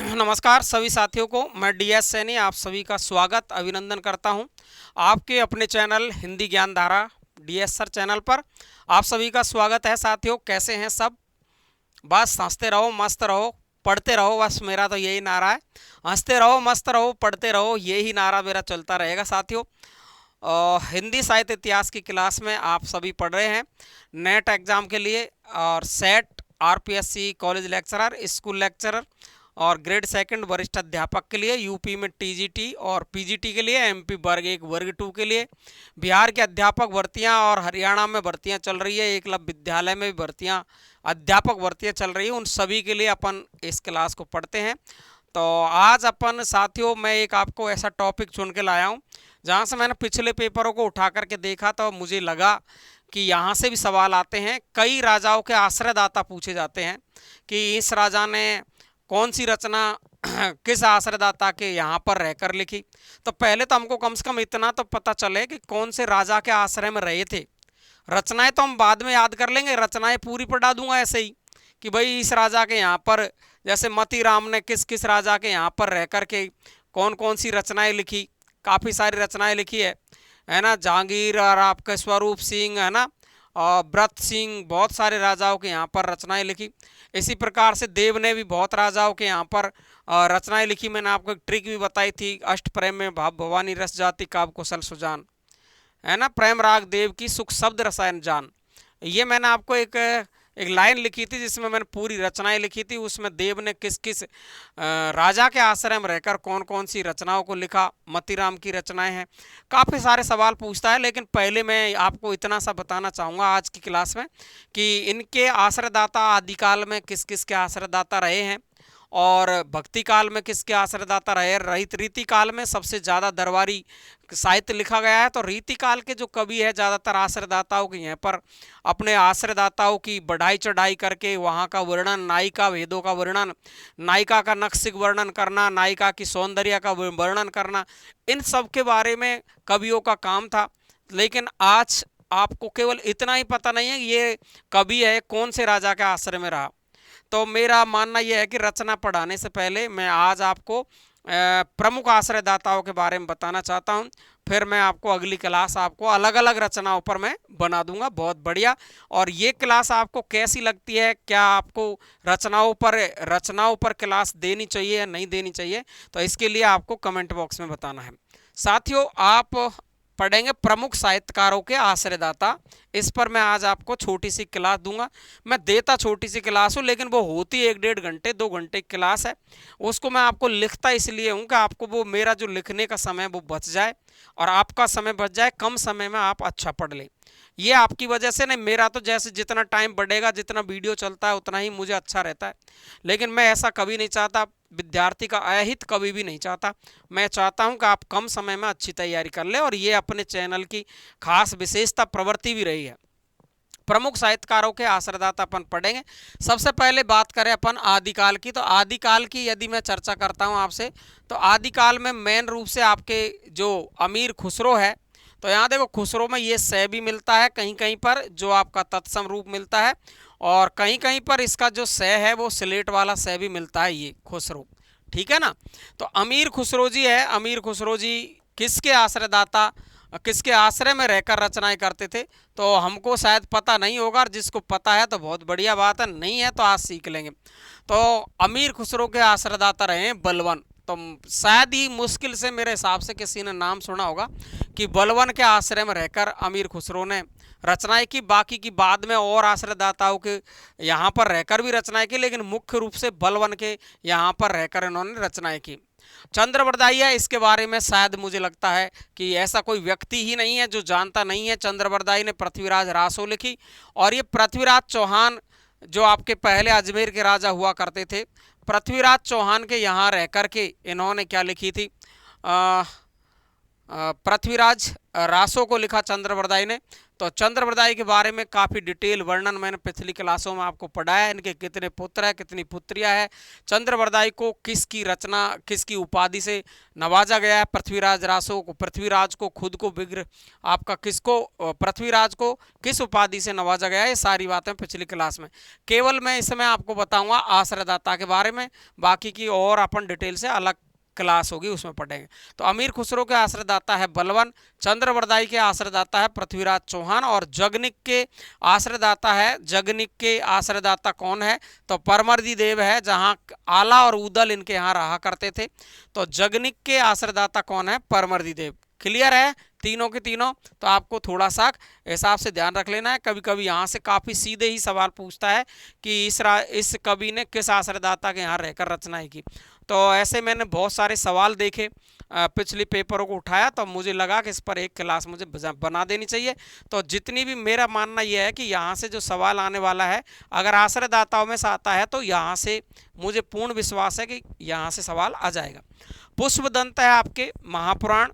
नमस्कार सभी साथियों को, मैं डीएस सैनी आप सभी का स्वागत अभिनंदन करता हूं आपके अपने चैनल हिंदी ज्ञान धारा डीएस सर चैनल पर। आप सभी का स्वागत है साथियों। कैसे हैं सब? बस हंसते रहो, मस्त रहो, पढ़ते रहो, बस मेरा तो यही नारा है। हंसते रहो, मस्त रहो, पढ़ते रहो, यही नारा मेरा चलता रहेगा साथियों। हिंदी साहित्य इतिहास की क्लास में आप सभी पढ़ रहे हैं नेट एग्जाम के लिए, और set, RPSC, college lecturer, school lecturer और ग्रेड सेकंड वरिष्ठ अध्यापक के लिए, यूपी में टीजीटी और पीजीटी के लिए, एमपी वर्ग 1 वर्ग 2 के लिए, बिहार के अध्यापक भर्तियां और हरियाणा में भर्तियां चल रही है, एकलव्य विद्यालय में भी भर्तियां, अध्यापक भर्तियां चल रही है, उन सभी के लिए अपन इस क्लास को पढ़ते हैं। तो आज अपन साथियों, मैं एक आपको ऐसा टॉपिक चुन के लाया हूँ जहाँ से मैंने पिछले पेपरों को उठा करके देखा तो मुझे लगा कि यहाँ से भी सवाल आते हैं। कई राजाओं के आश्रयदाता पूछे जाते हैं कि इस राजा ने कौन सी रचना किस आश्रयदाता के यहाँ पर रहकर लिखी। तो पहले तो हमको कम से कम इतना तो पता चले कि कौन से राजा के आश्रय में रहे थे। रचनाएं तो हम बाद में याद कर लेंगे, रचनाएं पूरी पढ़ा दूंगा ऐसे ही कि भाई इस राजा के यहाँ पर, जैसे मती राम ने किस किस राजा के यहाँ पर रह कर के कौन कौन सी रचनाएं लिखी। काफ़ी सारी रचनाएं लिखी है ना। जहांगीर और आपके स्वरूप सिंह, है ना, और ब्रत सिंह, बहुत सारे राजाओं के यहाँ पर रचनाएं लिखी। इसी प्रकार से देव ने भी बहुत राजाओं के यहाँ पर रचनाएं लिखी। मैंने आपको एक ट्रिक भी बताई थी, अष्टप्रेम में भाव भवानी रस जाति काव्य कौशल सुजान, है ना, प्रेम राग देव की सुख शब्द रसायन जान। ये मैंने आपको एक लाइन लिखी थी जिसमें मैंने पूरी रचनाएं लिखी थी। उसमें देव ने किस किस राजा के आश्रय में रहकर कौन कौन सी रचनाओं को लिखा। मतीराम की रचनाएं हैं। काफ़ी सारे सवाल पूछता है, लेकिन पहले मैं आपको इतना सा बताना चाहूँगा आज की क्लास में कि इनके आश्रयदाता आदिकाल में किस किस के आश्रयदाता रहे हैं और भक्ति काल में किसके आश्रयदाता रहे। रीति काल में सबसे ज़्यादा दरबारी साहित्य लिखा गया है, तो रीति काल के जो कवि है ज़्यादातर आश्रयदाताओं के यहाँ पर अपने आश्रयदाताओं की बढ़ाई चढ़ाई करके वहाँ का वर्णन, नायिका भेदों का वर्णन, नायिका का नक्सिक वर्णन करना, नायिका की सौंदर्य का वर्णन करना, इन सब के बारे में कवियों का काम था। लेकिन आज आपको केवल इतना ही पता नहीं है ये कवि है कौन से राजा के आश्रय में रहा। तो मेरा मानना यह है कि रचना पढ़ाने से पहले मैं आज आपको प्रमुख आश्रयदाताओं के बारे में बताना चाहता हूं। फिर मैं आपको अगली क्लास आपको अलग अलग रचनाओं पर मैं बना दूंगा। बहुत बढ़िया। और ये क्लास आपको कैसी लगती है? क्या आपको रचनाओं पर क्लास देनी चाहिए या नहीं देनी चाहिए? तो इसके लिए आपको कमेंट बॉक्स में बताना है। साथियों, आप पढ़ेंगे प्रमुख साहित्यकारों के आश्रयदाता। इस पर मैं आज आपको छोटी सी क्लास दूंगा। मैं देता छोटी सी क्लास हूँ, लेकिन वो होती 1-1.5 घंटे 2 घंटे की क्लास है। उसको मैं आपको लिखता इसलिए हूँ कि आपको वो मेरा जो लिखने का समय वो बच जाए और आपका समय बच जाए, कम समय में आप अच्छा पढ़ लें। ये आपकी वजह से नहीं, मेरा तो जैसे जितना टाइम बढ़ेगा, जितना वीडियो चलता है उतना ही मुझे अच्छा रहता है। लेकिन मैं ऐसा कभी नहीं चाहता, विद्यार्थी का अहित कभी भी नहीं चाहता। मैं चाहता हूं कि आप कम समय में अच्छी तैयारी कर लें, और ये अपने चैनल की खास विशेषता प्रवृत्ति भी रही है। प्रमुख साहित्यकारों के आश्रयदाता अपन पढ़ेंगे। सबसे पहले बात करें अपन आदिकाल की, तो आदिकाल की यदि मैं चर्चा करता हूं आपसे, तो आदिकाल में मेन रूप से आपके जो अमीर खुसरो है, तो यहाँ देखो खुसरो में ये स भी मिलता है कहीं कहीं पर, जो आपका तत्सम रूप मिलता है, और कहीं कहीं पर इसका जो स है वो स्लेट वाला स भी मिलता है, ये खुसरो। ठीक है ना। तो अमीर खुसरो जी है। अमीर खुसरो जी किसके आश्रयदाता, किसके आश्रय में रहकर रचनाएं करते थे? तो हमको शायद पता नहीं होगा, और जिसको पता है तो बहुत बढ़िया बात है, नहीं है तो आज सीख लेंगे। तो अमीर खुसरो के आश्रयदाता रहे बलवन। तो शायद ही मुश्किल से मेरे हिसाब से किसी ने नाम सुना होगा कि बलवन के आश्रय में रहकर अमीर खुसरो ने रचनाएं की। बाकी की बाद में और आश्रयदाताओं के यहाँ पर रहकर भी रचनाएं की, लेकिन मुख्य रूप से बलवन के यहाँ पर रहकर इन्होंने रचनाएं की। चंद्रवरदाई, इसके बारे में शायद मुझे लगता है कि ऐसा कोई व्यक्ति ही नहीं है जो जानता नहीं है। चंद्रवरदाई ने पृथ्वीराज रासो लिखी, और ये पृथ्वीराज चौहान जो आपके पहले अजमेर के राजा हुआ करते थे, पृथ्वीराज चौहान के यहाँ रह कर के इन्होंने क्या लिखी थी? पृथ्वीराज रासो को लिखा चंद्रवरदाई ने। तो चंद्रबरदाई के बारे में काफ़ी डिटेल वर्णन मैंने पिछली क्लासों में आपको पढ़ाया। इनके कितने पुत्र हैं, कितनी पुत्रियां हैं, चंद्रबरदाई को किसकी रचना, किसकी उपाधि से नवाजा गया है, पृथ्वीराज रासो को, पृथ्वीराज को खुद को विग्रह आपका किसको, पृथ्वीराज को किस उपाधि से नवाजा गया है, ये सारी बातें पिछली क्लास में। केवल मैं इसमें आपको बताऊंगा आश्रयदाता के बारे में, बाकी की और अपन डिटेल से अलग क्लास होगी उसमें पढ़ेंगे। तो अमीर खुसरो के आश्रयदाता है बलवन, चंद्रबरदाई के आश्रयदाता है पृथ्वीराज चौहान, और जगनिक के आश्रयदाता है, जगनिक के आश्रयदाता कौन है, तो परमर्दी देव है, जहां आला और उदल इनके यहाँ रहा करते थे। तो जगनिक के आश्रयदाता कौन है, परमर्दी देव। क्लियर है तीनों के तीनों। तो आपको थोड़ा सा हिसाब से ध्यान रख लेना है, कभी कभी यहाँ से काफ़ी सीधे ही सवाल पूछता है कि इस कवि ने किस आश्रयदाता के यहाँ रहकर रचनाएं की। तो ऐसे मैंने बहुत सारे सवाल देखे, पिछले पेपरों को उठाया, तो मुझे लगा कि इस पर एक क्लास मुझे बना देनी चाहिए। तो जितनी भी, मेरा मानना यह है कि यहाँ से जो सवाल आने वाला है, अगर आश्रयदाताओं में से आता है तो यहाँ से मुझे पूर्ण विश्वास है कि यहाँ से सवाल आ जाएगा। पुष्पदंत है आपके महापुराण।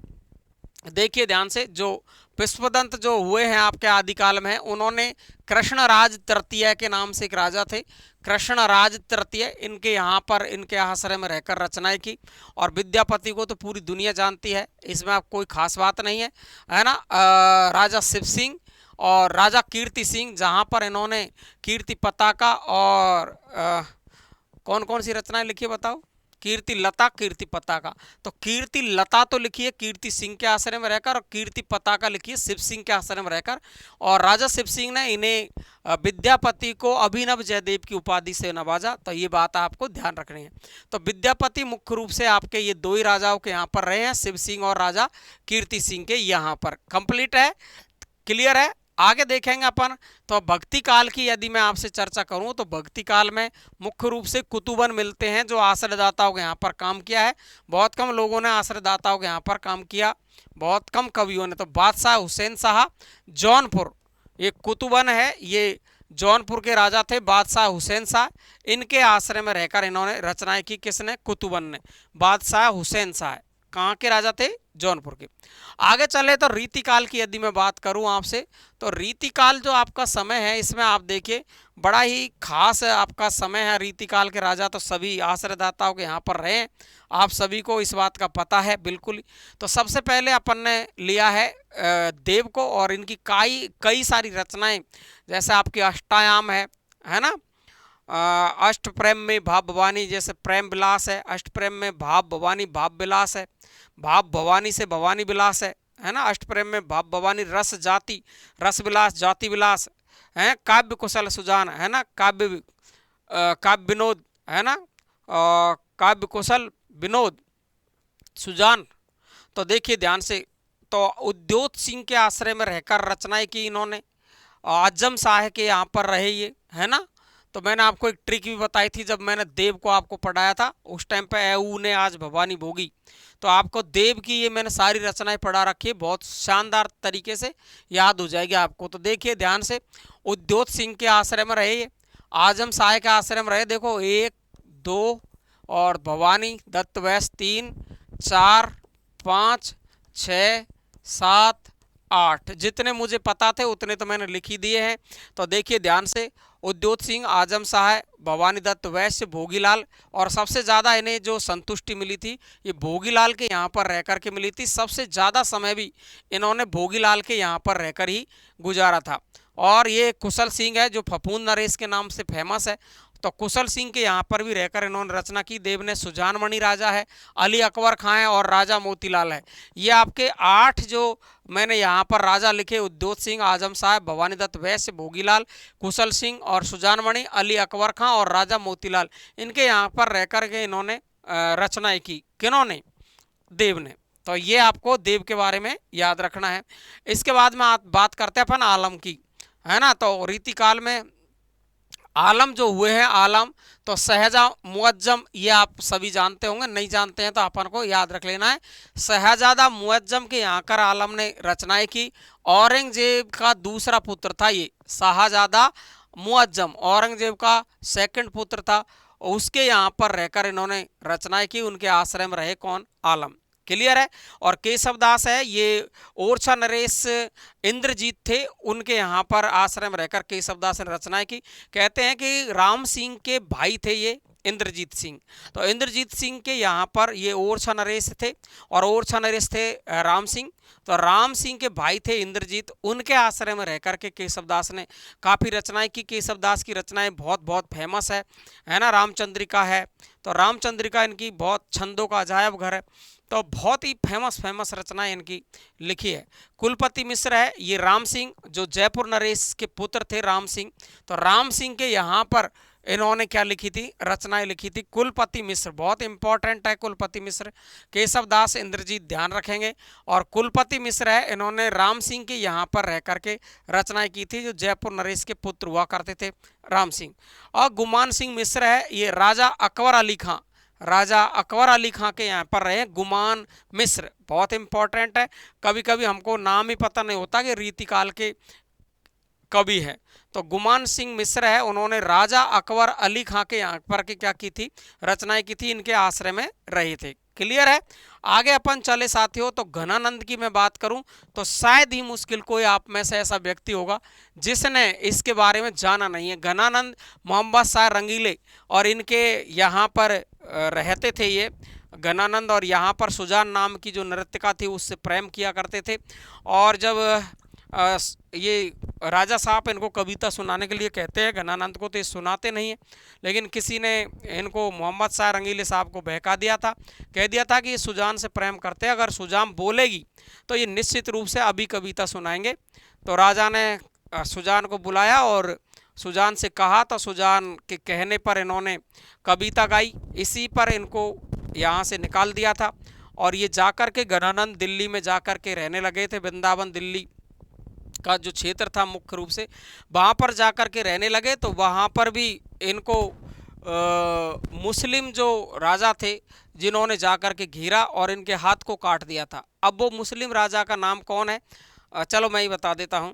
देखिए ध्यान से, जो पुष्पदंत जो हुए हैं आपके आदिकाल में, उन्होंने कृष्णराज तृतीय के नाम से एक राजा थे, कृष्णराज तृतीय, इनके यहाँ पर, इनके आश्रय में रहकर रचनाएं की। और विद्यापति को तो पूरी दुनिया जानती है, इसमें आप कोई खास बात नहीं है ना। राजा शिव सिंह और राजा कीर्ति सिंह, जहाँ पर इन्होंने कीर्ति पताका और कौन कौन सी रचनाएं लिखी बताओ, कीर्ति लता, कीर्ति पताका। तो कीर्ति लता तो लिखी है कीर्ति सिंह के आश्रय में रहकर, और कीर्ति पताका लिखी है शिव सिंह के आश्रय में रहकर। और राजा शिव सिंह ने इन्हें विद्यापति को अभिनव जयदेव की उपाधि से नवाजा। तो ये बात आपको ध्यान रखनी है। तो विद्यापति मुख्य रूप से आपके ये दो ही राजाओं के यहाँ पर रहे हैं, शिव सिंह और राजा कीर्ति सिंह के यहाँ पर। कंप्लीट है, क्लियर है। आगे देखेंगे अपन। तो भक्ति काल की यदि मैं आपसे चर्चा करूं, तो भक्ति काल में मुख्य रूप से कुतुबन मिलते हैं जो आश्रयदाताओं के यहाँ पर काम किया है। बहुत कम लोगों ने आश्रयदाताओं के यहाँ पर काम किया, बहुत कम कवियों ने। तो बादशाह हुसैन शाह जौनपुर, ये कुतुबन है, ये जौनपुर के राजा थे बादशाह हुसैन शाह, इनके आश्रय में रहकर इन्होंने रचनाएं की। किसने, कुतुबन ने। बादशाह हुसैन शाह कहाँ के राजा थे, जौनपुर के। आगे चले तो रीतिकाल की यदि मैं बात करूं आपसे, तो रीतिकाल जो आपका समय है, इसमें आप देखिए बड़ा ही खास आपका समय है। रीतिकाल के राजा तो सभी आश्रयदाताओं के यहाँ पर रहे हैं, आप सभी को इस बात का पता है बिल्कुल। तो सबसे पहले अपन ने लिया है देव को, और इनकी कई सारी रचनाएं, जैसे आपकी अष्टायाम है ना, अष्ट प्रेम में भाव भवानी, जैसे प्रेम विलास है, अष्ट प्रेम में भाव भवानी भाव विलास है, भाव भवानी से भवानी विलास है ना, अष्ट प्रेम में भाव भवानी, रस जाति रस विलास जाति विलास है, काव्य कुशल सुजान है ना, काव्य विनोद है ना, काव्य कुशल विनोद सुजान। तो देखिए ध्यान से, तो उद्योत सिंह के आश्रय में रहकर रचनाएं की इन्होंने। आजम शाह के यहाँ पर रहे ये, है ना। तो मैंने आपको एक ट्रिक भी बताई थी जब मैंने देव को आपको पढ़ाया था, उस टाइम पे ऐऊ ने आज भवानी भोगी। तो आपको देव की ये मैंने सारी रचनाएं पढ़ा रखी है, बहुत शानदार तरीके से याद हो जाएगी आपको। तो देखिए ध्यान से, उद्योत सिंह के आश्रय में रहे ये, आजम शाह के आश्रय में रहे। देखो 1 2 और भवानी दत्त वैश्य 3 4 5 6 7 8, जितने मुझे पता थे उतने तो मैंने लिख ही दिए हैं। तो देखिए ध्यान से, उद्योत सिंह, आजम शाह, भवानी दत्त वैश्य, भोगीलाल, और सबसे ज़्यादा इन्हें जो संतुष्टि मिली थी ये भोगीलाल के यहाँ पर रहकर के मिली थी। सबसे ज़्यादा समय भी इन्होंने भोगीलाल के यहाँ पर रहकर ही गुजारा था। और ये कुशल सिंह है जो फफूंद नरेश के नाम से फेमस है। तो कुशल सिंह के यहाँ पर भी रहकर इन्होंने रचना की। देव ने सुजानमणि राजा है, अली अकबर खां है, और राजा मोतीलाल है। ये आपके 8 जो मैंने यहाँ पर राजा लिखे, उद्योत सिंह, आजम शाह, भवानी दत्त वैश्य, भोगीलाल, कुशल सिंह और सुजानमणि, अली अकबर खां और राजा मोतीलाल, इनके यहाँ पर रहकर के इन्होंने रचनाएं की। किन्होंने, देव ने। तो ये आपको देव के बारे में याद रखना है। इसके बाद में बात करते हैं अपन आलम की, है ना। तो रीतिकाल में आलम जो हुए हैं, आलम तो शहजा मुअज्जम, ये आप सभी जानते होंगे, नहीं जानते हैं तो अपन को याद रख लेना है। शहजादा मुअज्जम के यहाँ कर आलम ने रचनाएं की। औरंगजेब का दूसरा पुत्र था ये शाहजादा मुअज्जम, औरंगजेब का सेकंड पुत्र था, उसके यहाँ पर रहकर इन्होंने रचनाएं की। उनके आश्रय में रहे कौन, आलम। क्लियर है। और केशवदास है ये ओरछा नरेश इंद्रजीत थे, उनके यहाँ पर आश्रय में रहकर केशवदास ने रचनाएं की। कहते हैं कि राम सिंह के भाई थे ये इंद्रजीत सिंह, तो इंद्रजीत सिंह के यहाँ पर ये ओरछा नरेश थे और ओरछा नरेश थे राम सिंह। तो राम सिंह के भाई थे इंद्रजीत, उनके आश्रय में रहकर के केशवदास ने काफ़ी रचनाएं की। केशवदास की रचनाएं बहुत बहुत फेमस है ना। रामचंद्रिका है, तो रामचंद्रिका इनकी बहुत छंदों का अजायब घर है, तो बहुत ही फेमस रचनाएं इनकी लिखी है। कुलपति मिश्र है ये राम सिंह, जो जयपुर नरेश के पुत्र थे राम सिंह, तो राम सिंह के यहाँ पर इन्होंने क्या लिखी थी, रचनाएं लिखी थी। कुलपति मिश्र बहुत इंपॉर्टेंट है, कुलपति मिश्र। केशवदास इंद्रजीत ध्यान रखेंगे, और कुलपति मिश्र है, इन्होंने राम सिंह के यहाँ पर रह करके रचनाएं की थी, जो जयपुर नरेश के पुत्र हुआ करते थे राम सिंह। और गुमान सिंह मिश्र है ये राजा अकबर अली खां, राजा अकबर अली खां के यहाँ पर रहे गुमान मिश्र, बहुत इंपॉर्टेंट है। कभी कभी हमको नाम ही पता नहीं होता कि रीतिकाल के कवि है। तो गुमान सिंह मिश्र है, उन्होंने राजा अकबर अली खां के यहाँ पर के क्या की थी, रचनाएं की थी, इनके आश्रय में रहे थे। क्लियर है। आगे अपन चले साथियों, तो घनानंद की मैं बात करूं तो शायद ही मुश्किल कोई आप में से ऐसा व्यक्ति होगा जिसने इसके बारे में जाना नहीं है। घनानंद मोहम्मद शाह रंगीले और इनके यहाँ पर रहते थे ये घनानंद, और यहाँ पर सुजान नाम की जो नृत्यिका थी उससे प्रेम किया करते थे। और जब ये राजा साहब इनको कविता सुनाने के लिए कहते हैं घनानंद को, तो ये सुनाते नहीं है, लेकिन किसी ने इनको मोहम्मद शाह रंगीले साहब को बहका दिया था, कह दिया था कि ये सुजान से प्रेम करते हैं, अगर सुजान बोलेगी तो ये निश्चित रूप से अभी कविता सुनाएंगे। तो राजा ने सुजान को बुलाया और सुजान से कहा, तो सुजान के कहने पर इन्होंने कविता गाई, इसी पर इनको यहाँ से निकाल दिया था। और ये जाकर के घनानंद दिल्ली में जाकर के रहने लगे थे, वृंदावन दिल्ली का जो क्षेत्र था मुख्य रूप से वहाँ पर जाकर के रहने लगे। तो वहाँ पर भी इनको मुस्लिम जो राजा थे जिन्होंने जाकर के घेरा और इनके हाथ को काट दिया था। अब वो मुस्लिम राजा का नाम कौन है, चलो मैं ही बता देता हूँ,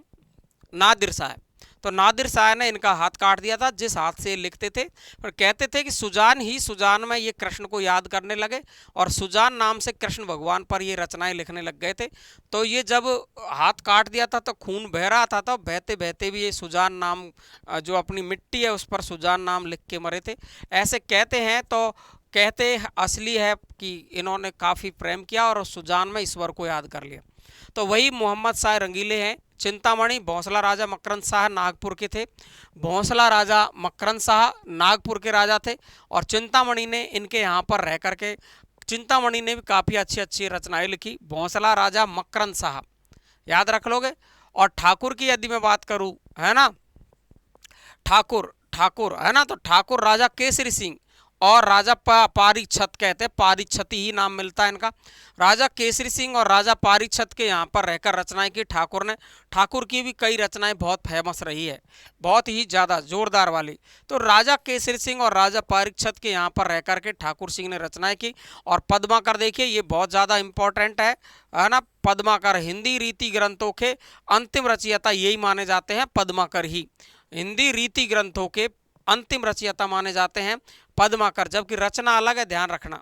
नादिर शाह। तो नादिर शाह ने इनका हाथ काट दिया था, जिस हाथ से लिखते थे, पर कहते थे कि सुजान में ये कृष्ण को याद करने लगे और सुजान नाम से कृष्ण भगवान पर ये रचनाएं लिखने लग गए थे। तो ये जब हाथ काट दिया था तो खून बह रहा था, तो बहते बहते भी ये सुजान नाम जो अपनी मिट्टी है उस पर सुजान नाम लिख के मरे थे, ऐसे कहते हैं। तो कहते असली है कि इन्होंने काफ़ी प्रेम किया और सुजान में ईश्वर को याद कर लिया। तो वही मोहम्मद शाह रंगीले हैं। चिंतामणि भोंसला राजा मकरंद शाह नागपुर के थे, भोंसला राजा मकरंद शाह नागपुर के राजा थे, और चिंतामणि ने इनके यहाँ पर रह करके, चिंतामणि ने भी काफ़ी अच्छी अच्छी रचनाएं लिखी। भोंसला राजा मकरंद शाह याद रख लोगे। और ठाकुर की यदि मैं बात करूँ, है ना, ठाकुर है ना, तो ठाकुर राजा केसरी सिंह और राजा पारीक्षत, कहते हैं पारीक्षती ही नाम मिलता है इनका। राजा केसरी सिंह और राजा पारीक्षत के यहाँ पर रहकर रचनाएं की ठाकुर ने। ठाकुर की भी कई रचनाएं बहुत फेमस रही है, बहुत ही ज़्यादा जोरदार वाली। तो राजा केसरी सिंह और राजा पारीक्षत के यहाँ पर रह कर के ठाकुर सिंह ने रचनाएं की। और पद्माकर देखिए, ये बहुत ज़्यादा इम्पोर्टेंट है ना। पद्माकर हिंदी रीति ग्रंथों के अंतिम रचयिता यही माने जाते हैं, पद्माकर ही हिंदी रीति ग्रंथों के अंतिम रचयिता माने जाते हैं पद्माकर, जबकि रचना अलग है, ध्यान रखना।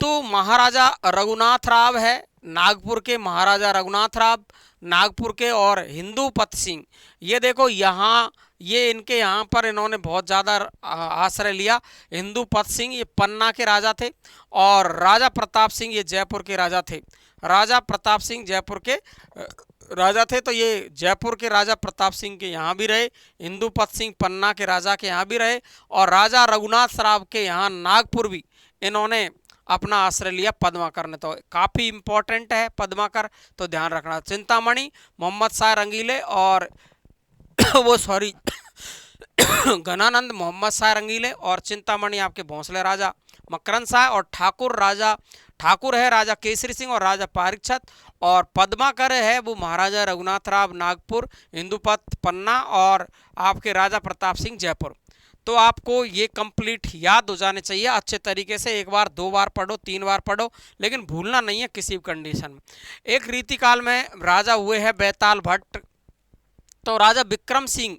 तो महाराजा रघुनाथ राव है नागपुर के, महाराजा रघुनाथ राव नागपुर के, और हिंदूपत सिंह, ये देखो यहाँ, ये इनके यहाँ पर इन्होंने बहुत ज़्यादा आश्रय लिया। हिंदूपत सिंह ये पन्ना के राजा थे, और राजा प्रताप सिंह ये जयपुर के राजा थे। राजा प्रताप सिंह जयपुर के राजा थे, तो ये जयपुर के राजा प्रताप सिंह के यहाँ भी रहे, हिंदूपत सिंह पन्ना के राजा के यहाँ भी रहे, और राजा रघुनाथ राव के यहाँ नागपुर भी इन्होंने अपना आश्रय लिया पद्माकर ने। तो काफ़ी इम्पोर्टेंट है पद्माकर, तो ध्यान रखना। चिंतामणि मोहम्मद शाह रंगीले और वो सॉरी घनानंद मोहम्मद शाह रंगीले, और चिंतामणि आपके भोंसले राजा मकरंद शाह, और ठाकुर है राजा केसरी सिंह और राजा पारीक्षत, और पद्माकर है वो महाराजा रघुनाथ राव नागपुर, हिंदूपत पन्ना, और आपके राजा प्रताप सिंह जयपुर। तो आपको ये कंप्लीट याद हो जाने चाहिए अच्छे तरीके से। एक बार, दो बार पढ़ो, तीन बार पढ़ो, लेकिन भूलना नहीं है किसी भी कंडीशन में। एक रीतिकाल में राजा हुए हैं बैताल भट्ट, तो राजा विक्रम सिंह,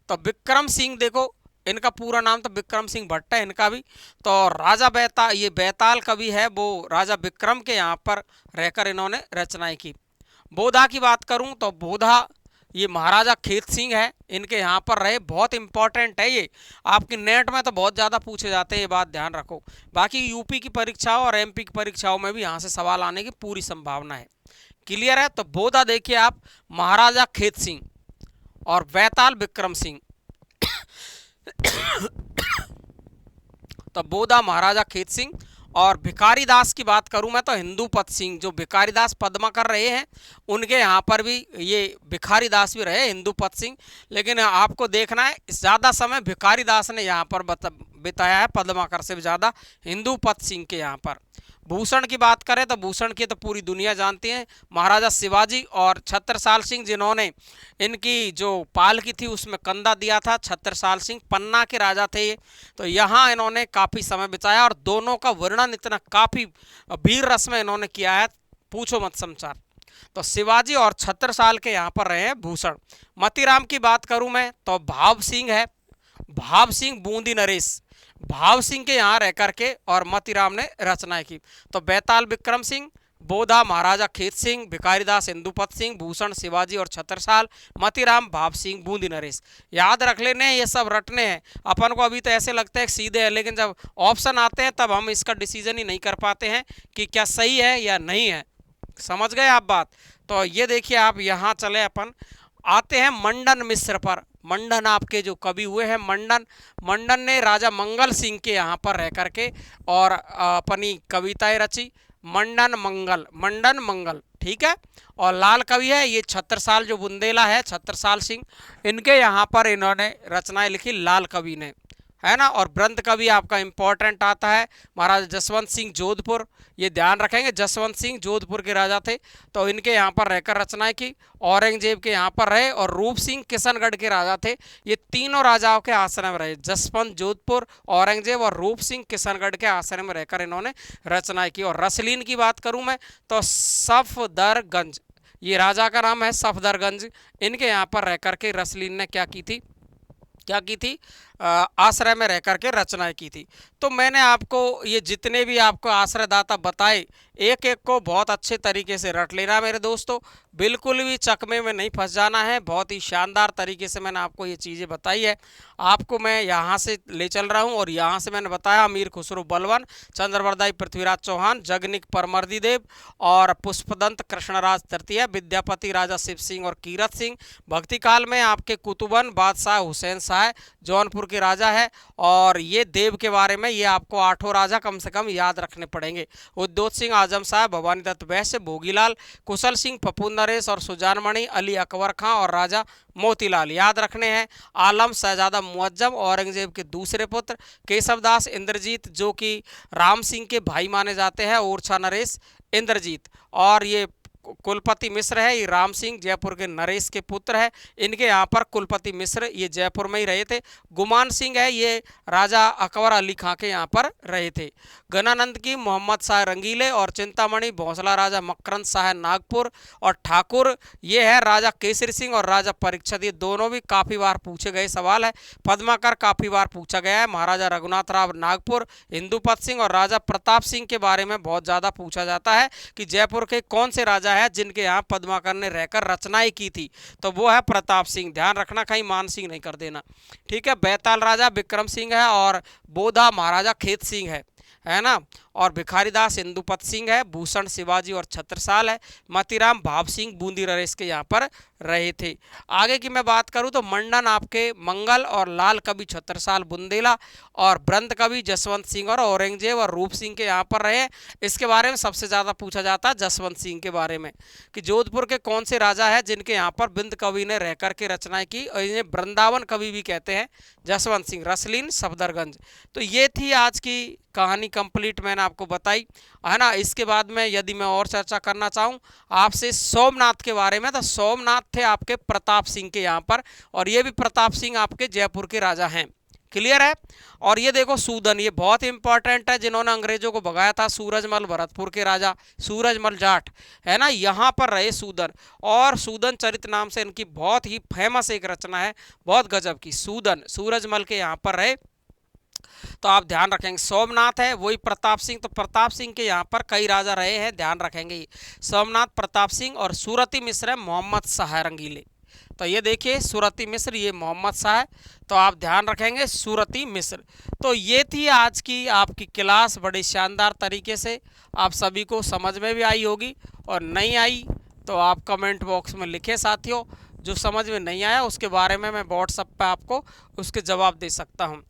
तो विक्रम सिंह देखो इनका पूरा नाम तो विक्रम सिंह भट्ट है इनका भी। तो राजा बैताल, ये बैताल कवि है वो राजा विक्रम के यहाँ पर रहकर इन्होंने रचनाएं की। बोधा की बात करूं तो बोधा ये महाराजा खेत सिंह है, इनके यहाँ पर रहे। बहुत इंपॉर्टेंट है ये, आपकी नेट में तो बहुत ज़्यादा पूछे जाते हैं, ये बात ध्यान रखो। बाकी यूपी की परीक्षाओं और एमपी की परीक्षाओं में भी यहाँ से सवाल आने की पूरी संभावना है। क्लियर है। तो बोधा देखिए आप, महाराजा खेत सिंह और बैताल विक्रम सिंह। तो बोधा महाराजा खेत सिंह। और भिखारी दास की बात करूं मैं तो हिंदूपत सिंह, जो भिखारी दास पद्मा कर रहे हैं उनके यहाँ पर भी ये भिखारी दास भी रहे हिंदूपत सिंह। लेकिन आपको देखना है ज़्यादा समय भिखारी दास ने यहाँ पर बिताया है पद्माकर से भी ज़्यादा हिंदूपत सिंह के यहाँ पर। भूषण की बात करें तो भूषण की तो पूरी दुनिया जानती है, महाराजा शिवाजी और छत्रसाल सिंह, जिन्होंने इनकी जो पालकी थी उसमें कंधा दिया था। छत्रसाल सिंह पन्ना के राजा थे ये, तो यहाँ इन्होंने काफ़ी समय बिताया और दोनों का वर्णन इतना काफ़ी वीर रस में इन्होंने किया है, पूछो मत समाचार। तो शिवाजी और छत्रसाल के यहाँ पर रहे हैं भूषण। मतीराम की बात करूँ मैं तो भाव सिंह है, भाव सिंह बूंदी नरेश, भाव सिंह के यहाँ रह करके और मतीराम ने रचनाएं की। तो बैताल विक्रम सिंह, बोधा महाराजा खेत सिंह, भिखारीदास इंदुपत सिंह, भूषण शिवाजी और छत्रसाल, मतीराम भाव सिंह बूंदी नरेश। याद रख लेने हैं, ये सब रटने हैं। अपन को अभी तो ऐसे लगता है सीधे है, लेकिन जब ऑप्शन आते हैं तब हम इसका डिसीजन ही नहीं कर पाते हैं कि क्या सही है या नहीं है। समझ गए आप बात। तो ये देखिए आप, यहाँ चले अपन आते हैं मंडन मिश्र पर। मंडन आपके जो कवि हुए हैं मंडन ने राजा मंगल सिंह के यहाँ पर रह करके और अपनी कविताएं रची। मंडन मंगल, ठीक है। और लाल कवि है ये छत्रसाल, जो बुंदेला है छत्रसाल सिंह, इनके यहाँ पर इन्होंने रचनाएं लिखी लाल कवि ने, है ना। और ब्रंत कवि आपका इंपॉर्टेंट आता है महाराजा जसवंत सिंह जोधपुर, ये ध्यान रखेंगे, जसवंत सिंह जोधपुर के राजा थे, तो इनके यहाँ पर रहकर रचनाएं की। औरंगजेब के यहाँ पर रहे और रूप सिंह किशनगढ़ के राजा थे। ये तीनों राजाओं के आश्रय में रहे, जसवंत जोधपुर, औरंगजेब और रूप सिंह किशनगढ़ के आश्रय में रहकर इन्होंने रचनाएं की। और रसलीन की बात करूँ मैं तो सफदरगंज, ये राजा का नाम है सफदरगंज, इनके यहाँ पर रह करके रसलीन ने क्या की थी आश्रय में रह करके रचनाएं की थी। तो मैंने आपको ये जितने भी आपको आश्रयदाता बताए, एक एक को बहुत अच्छे तरीके से रट लेना मेरे दोस्तों, बिल्कुल भी चकमे में नहीं फंस जाना है। बहुत ही शानदार तरीके से मैंने आपको ये चीज़ें बताई है। आपको मैं यहाँ से ले चल रहा हूँ और यहाँ से मैंने बताया अमीर खुसरो बलवन, चंद्रवरदाई पृथ्वीराज चौहान, जगनिक परमर्दी देव और पुष्पदंत कृष्णराज तृतीय, विद्यापति राजा शिव सिंह और कीरत सिंह। भक्ति काल में आपके कुतुबन बादशाह हुसैन शाह जौनपुर के राजा है। और ये देव के बारे में ये आपको 8 राजा कम से कम याद रखने पड़ेंगे। उद्योत सिंह आजम साहब, भवानी दत्त वैश्य, भोगीलाल, कुशल सिंह, पप्पू नरेश और सुजानमणि, अली अकबर खां और राजा मोतीलाल याद रखने हैं। आलम शहजादा मुअज्जम, औरंगजेब के दूसरे पुत्र, केशवदास इंद्रजीत जो कि राम सिंह के भाई माने जाते हैं, ओरछा नरेश इंद्रजीत। और ये कुलपति मिश्र है, ये राम सिंह जयपुर के नरेश के पुत्र है, इनके यहाँ पर कुलपति मिश्र ये जयपुर में ही रहे थे। गुमान सिंह है, ये राजा अकबर अली खां के यहाँ पर रहे थे। गणानंद की मोहम्मद शाह रंगीले और चिंतामणि भोंसला राजा मकरंद शाह नागपुर। और ठाकुर ये है राजा केसरी सिंह और राजा परीक्षित, ये दोनों भी काफ़ी बार पूछे गए सवाल है। पद्माकर काफ़ी बार पूछा गया है। महाराजा रघुनाथ राव नागपुर, इंदुपत सिंह और राजा प्रताप सिंह के बारे में बहुत ज़्यादा पूछा जाता है कि जयपुर के कौन से राजा है जिनके यहाँ पद्माकर ने रहकर रचनाएं की थी, तो वो है प्रताप सिंह। ध्यान रखना, कहीं मान सिंह नहीं कर देना, ठीक है। बैताल राजा विक्रम सिंह है और बोधा महाराजा खेत सिंह है ना। और भिखारीदास इंदुपत सिंह है, भूषण शिवाजी और छत्रसाल है, मतीराम भाव सिंह बूंदी नरेश के यहाँ पर रहे थे। आगे की मैं बात करूँ तो मंडन आपके मंगल और लाल कवि छत्रसाल बुंदेला और ब्रंत कवि जसवंत सिंह और औरंगजेब और रूप सिंह के यहाँ पर रहे। इसके बारे में सबसे ज़्यादा पूछा जाता है जसवंत सिंह के बारे में कि जोधपुर के कौन से राजा है जिनके यहाँ पर बिंद कवि ने रह कर के रचनाएं की, और इन्हें वृंदावन कवि भी कहते हैं, जसवंत सिंह, रसलीन, सफदरगंज। तो ये थी आज की कहानी कंप्लीट, मैंने आपको बताई, है ना। इसके बाद में यदि मैं और चर्चा करना चाहूँ आपसे सोमनाथ के बारे में, तो सोमनाथ थे आपके प्रताप सिंह के यहाँ पर, और ये भी प्रताप सिंह आपके जयपुर के राजा हैं, क्लियर है। और ये देखो सूदन, ये बहुत इंपॉर्टेंट है, जिन्होंने अंग्रेजों को भगाया था, सूरजमल, भरतपुर के राजा सूरजमल जाट, है ना, यहाँ पर रहे सूदन। और सूदन चरित नाम से इनकी बहुत ही फेमस एक रचना है, बहुत गजब की, सूदन, सूरजमल के यहाँ पर रहे। तो आप ध्यान रखेंगे। सोमनाथ है वही प्रताप सिंह, तो प्रताप सिंह के यहाँ पर कई राजा रहे हैं, ध्यान रखेंगे। सोमनाथ, प्रताप सिंह, और सूरती मिश्र है मोहम्मद शाह रंगीले। तो ये देखिए सूरती मिश्र, ये मोहम्मद शाह है, तो आप ध्यान रखेंगे सूरती मिश्र। तो ये थी आज की आपकी क्लास, बड़ी शानदार तरीके से आप सभी को समझ में भी आई होगी, और नहीं आई तो आप कमेंट बॉक्स में लिखे साथियों। जो समझ में नहीं आया उसके बारे में मैं व्हाट्सएप पे आपको उसके जवाब दे सकता हूँ।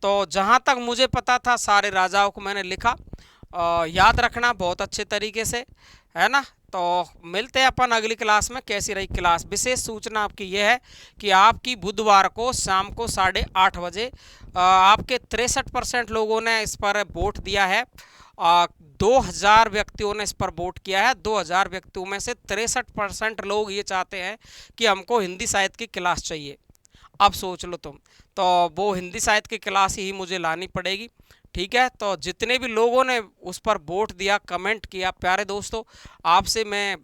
तो जहाँ तक मुझे पता था सारे राजाओं को मैंने लिखा, याद रखना बहुत अच्छे तरीके से, है ना। तो मिलते हैं अपन अगली क्लास में। कैसी रही क्लास? विशेष सूचना आपकी यह है कि आपकी बुधवार को शाम को 8:30 बजे आपके 63% लोगों ने इस पर वोट दिया है। 2000 व्यक्तियों ने इस पर वोट किया है। 2000 व्यक्तियों में से 63% लोग ये चाहते हैं कि हमको हिंदी साहित्य की क्लास चाहिए। अब सोच लो तुम, तो वो हिंदी साहित्य की क्लास ही मुझे लानी पड़ेगी, ठीक है। तो जितने भी लोगों ने उस पर वोट दिया, कमेंट किया, प्यारे दोस्तों आपसे मैं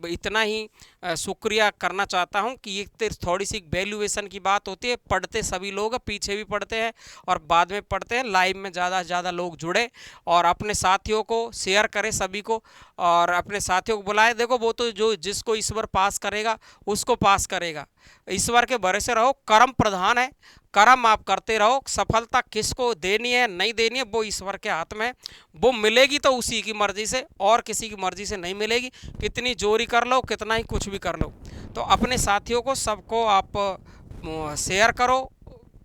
इतना ही शुक्रिया करना चाहता हूं कि ये थोड़ी सी वैल्यूएशन की बात होती है। पढ़ते सभी लोग पीछे भी पढ़ते हैं और बाद में पढ़ते हैं। लाइव में ज़्यादा से ज़्यादा लोग जुड़े और अपने साथियों को शेयर करें, सभी को, और अपने साथियों को बुलाए। देखो वो तो जो जिसको ईश्वर पास करेगा उसको पास करेगा। ईश्वर के भरोसे रहो, कर्म प्रधान है, कर्म आप करते रहो। सफलता किसको देनी है नहीं देनी है वो ईश्वर के हाथ में है। वो मिलेगी तो उसी की मर्जी से, और किसी की मर्जी से नहीं मिलेगी। कितनी जोरी कर लो, कितना ही कुछ भी कर लो। तो अपने साथियों को सबको आप शेयर करो,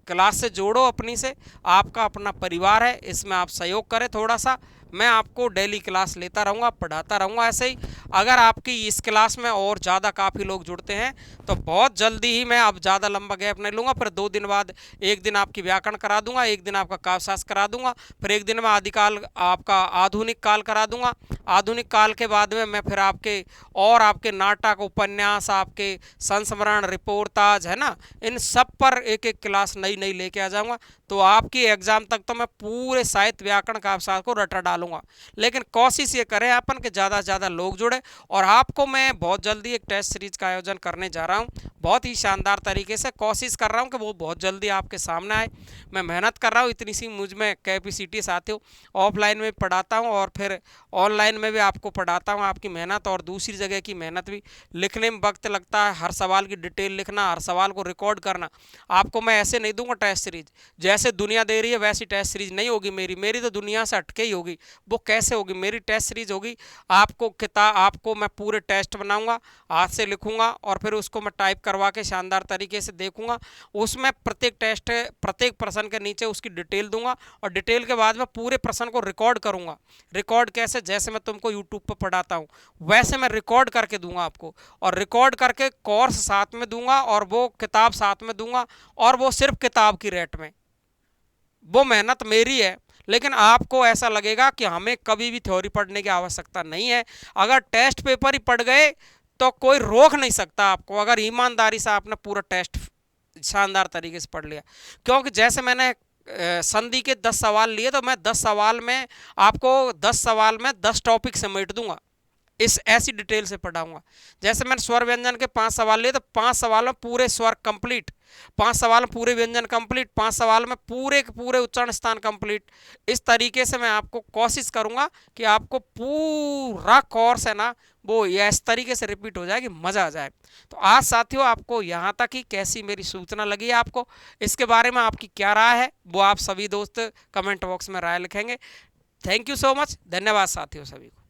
क्लास से जोड़ो अपनी से। आपका अपना परिवार है, इसमें आप सहयोग करें थोड़ा सा। मैं आपको डेली क्लास लेता रहूँगा, पढ़ाता रहूँगा ऐसे ही। अगर आपकी इस क्लास में और ज़्यादा काफ़ी लोग जुड़ते हैं तो बहुत जल्दी ही मैं, अब ज़्यादा लंबा गैप नहीं लूँगा, फिर 2 दिन बाद एक दिन आपकी व्याकरण करा दूंगा, एक दिन आपका काव्यशास्त्र करा दूंगा, फिर एक दिन मैं आदिकाल आपका आधुनिक काल करा दूंगा। आधुनिक काल के बाद में मैं फिर आपके नाटक, उपन्यास, आपके संस्मरण, रिपोर्टाज, है ना, इन सब पर एक एक क्लास नई नई लेके आ जाऊँगा। तो आपकी एग्जाम तक तो मैं पूरे साहित्य, व्याकरण, काव्यशास्त्र को रटा डालूंगा। लेकिन कोशिश ये करें अपन के ज़्यादा से ज़्यादा लोग जुड़े। और आपको मैं बहुत जल्दी एक टेस्ट सीरीज का आयोजन करने जा रहा हूँ, बहुत ही शानदार तरीके से। कोशिश कर रहा हूँ कि वो बहुत जल्दी आपके सामने आए। मैं मेहनत कर रहा हूँ, इतनी सी मुझ में कैपेसिटी आती हो। ऑफलाइन में पढ़ाता हूँ और फिर ऑनलाइन में भी आपको पढ़ाता हूँ। आपकी मेहनत और दूसरी जगह की मेहनत भी, लिखने में वक्त लगता है, हर सवाल की डिटेल लिखना, हर सवाल को रिकॉर्ड करना। आपको मैं ऐसे नहीं दूंगा टेस्ट सीरीज, जैसे दुनिया दे रही है वैसी टेस्ट सीरीज नहीं होगी मेरी तो दुनिया से हटके ही होगी। वो कैसे होगी? मेरी टेस्ट सीरीज होगी, आपको मैं पूरे टेस्ट बनाऊंगा, हाथ से लिखूंगा और फिर उसको मैं टाइप करवा के शानदार तरीके से देखूंगा। उसमें प्रत्येक प्रश्न के नीचे उसकी डिटेल दूंगा, और डिटेल के बाद में पूरे प्रश्न को रिकॉर्ड करूंगा। रिकॉर्ड कैसे? जैसे मैं तुमको यूट्यूब पर पढ़ाता हूँ वैसे मैं रिकॉर्ड करके दूंगा आपको, और रिकॉर्ड करके कोर्स साथ में दूंगा और वो किताब साथ में दूंगा, और वो सिर्फ किताब की रेट में। वो मेहनत मेरी है, लेकिन आपको ऐसा लगेगा कि हमें कभी भी थ्योरी पढ़ने की आवश्यकता नहीं है। अगर टेस्ट पेपर ही पढ़ गए तो कोई रोक नहीं सकता आपको, अगर ईमानदारी से आपने पूरा टेस्ट शानदार तरीके से पढ़ लिया। क्योंकि जैसे मैंने संधि के 10 सवाल लिए, तो मैं 10 सवाल में आपको 10 सवाल में 10 टॉपिक समेट दूंगा, इस ऐसी डिटेल से पढ़ाऊंगा। जैसे मैंने स्वर व्यंजन के 5 सवाल लिए, तो 5 सवाल में पूरे स्वर कंप्लीट, 5 सवाल में पूरे व्यंजन कंप्लीट, 5 सवाल में पूरे के पूरे उच्चारण स्थान कंप्लीट। इस तरीके से मैं आपको कोशिश करूंगा कि आपको पूरा कोर्स है ना वो इस तरीके से रिपीट हो जाए कि मज़ा आ जाए। तो आज साथियों आपको यहाँ तक ही कैसी मेरी सूचना लगी है, आपको इसके बारे में आपकी क्या राय है, वो आप सभी दोस्त कमेंट बॉक्स में राय लिखेंगे। थैंक यू सो मच, धन्यवाद साथियों सभी को।